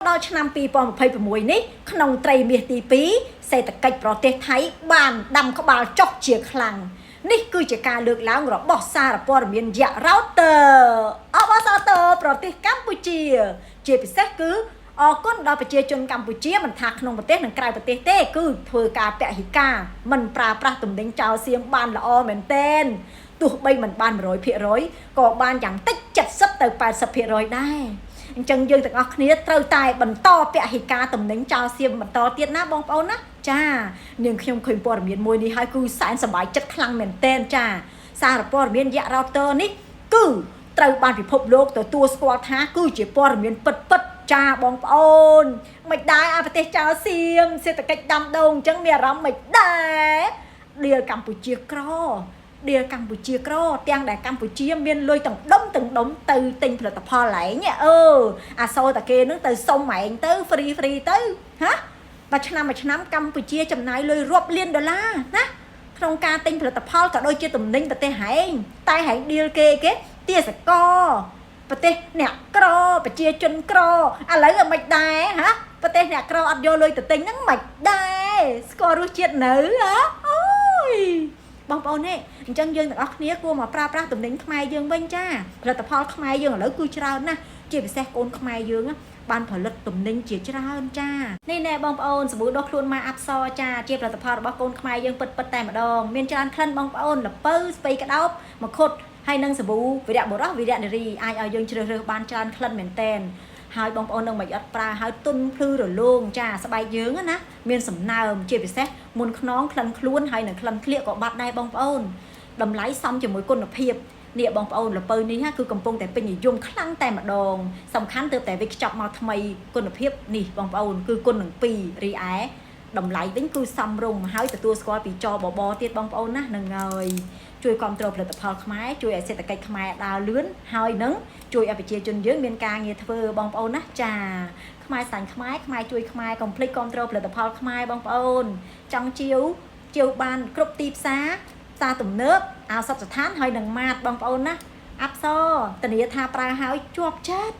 ដល់ឆ្នាំ2026នេះក្នុងត្រីមាសទី2សេដ្ឋកិច្ចប្រទេសថៃបានដាំក្បាលចុះជាខ្លាំងនេះគឺជាការលើកឡើងរបស់សារព័ត៌មានយ៉ារ៉ោទ័រអបអរសាទរប្រទេសកម្ពុជាជាពិសេសគឺអរគុណដល់ប្រជាជនកម្ពុជាមិនថាក្នុងប្រទេសនិងក្រៅប្រទេសទេគឺធ្វើការពហិការមិនប្រើប្រាស់ទំនិញចោលសៀងបានល្អមែនទែនទោះបីមិនបាន 100% ក៏បានយ៉ាងតិច70ទៅ 80% ដែរអញ្ចឹងយើងទាំងអស់គ្នាត្រូវតែបន្តពហិការទំនិញចោលសៀងបន្តទៀតណាបងប្អូនណាចានាងខ្ញុំឃើញព័ត៌មានមួយនេះហើយគឺសែនសប្បាយចិត្តខ្លាំងមែនទែនចាសារព័ត៌មានយ៉ារ៉ោទ័រនេះគឺត្រូវបានពិភពលោកទទួលស្គាល់ថាគឺជាព័ត៌មានពិតចាបងប្អូនមិនដែរអាប្រទេសចោលសៀងសេដ្ឋកិច្ចដាំដូងអញ្ចឹងមានអារម្មណ៍មិនដែរដៀលកម្ពុជាក្រទាំងដែលកម្ពុជាមានលុយទាំងដុំទៅទិញផលិតផលឯងអាសូរតាគេនឹងទៅសុំឯងទៅហ្វ្រីទៅហាមួយឆ្នាំកម្ពុជាចំណាយលុយរាប់លានដុល្លារណាក្នុងការទិញផលិតផលក៏ដូចជាទំនិញប្រទេសហែងតែហែងដៀលគេទាសកលប្រទេសអ្នកក្រប្រជាជនក្រឥឡូវមិនដែរហាប្រទេសអ្នកក្រអត់យកលុយទៅទិញហ្នឹងមិនដែរស្គាល់រសជាតិនៅអូយបងប្អូននេះអញ្ចឹងយើងទាំងអស់គ្នាគួរមកប្រើប្រាស់ទំនិញខ្មែរយើងវិញចាផលិតផលខ្មែរយើងឥឡូវគឺច្រើនណាស់ជាពិសេសកូនខ្មែរយើងបានផលិតទំនិញជាច្រើនចានេះណែបងប្អូនសាប៊ូដុសខ្លួនមកអាប់សចាជាផលិតផលរបស់កូនខ្មែរយើងពិតតែម្ដងមានច្រើនក្លិនបងប្អូនល្ពៅស្ពៃក្តោបមកខុតហើយនឹងសាប៊ូវីរៈបុរសវីរៈនារីអាចឲ្យយើងជ្រើសរើសបានច្រើនក្លិនមែនតែនហើយបងប្អូននឹងមិនអត់ប្រើហើយទុនភ្លឺរលោងចាស្បែកយើងណាមានសំណើមជាពិសេសមុនខ្នងក្លិនខ្លួនហើយនឹងក្លិនក្លៀកក៏បាត់ដែរបងប្អូនតម្លៃសមជាមួយគុណភាពនេះបងប្អូនល្ពៅនេះគឺកំពុងតែពេញនិយមខ្លាំងតែម្ដងសំខាន់ទើបតែវាខ្ចប់មកថ្មីគុណភាពនេះបងប្អូនគឺគុណនឹង2រីឯតម្លៃវិញគឺសមរម្យហើយទទួលស្គាល់ពីចបបទៀតបងប្អូនណានឹងហើយជួយគ្រប់គ្រងផលិតផលខ្មែរជួយឲ្យសេដ្ឋកិច្ចខ្មែរដើរលឿនហើយនឹងជួយឲ្យប្រជាជនយើងមានការងារធ្វើបងប្អូនណាចាខ្មែរសាញ់ខ្មែរជួយខ្មែរកុំភ្លេចគ្រប់គ្រងផលិតផលខ្មែរបងប្អូនចង់ជាវបានគ្រប់ទីផ្សារទំនើបឱសថស្ថានហើយនឹងម៉ាតបងប្អូនណាអាប់សធានាថាប្រើហើយជាប់ចិត្ត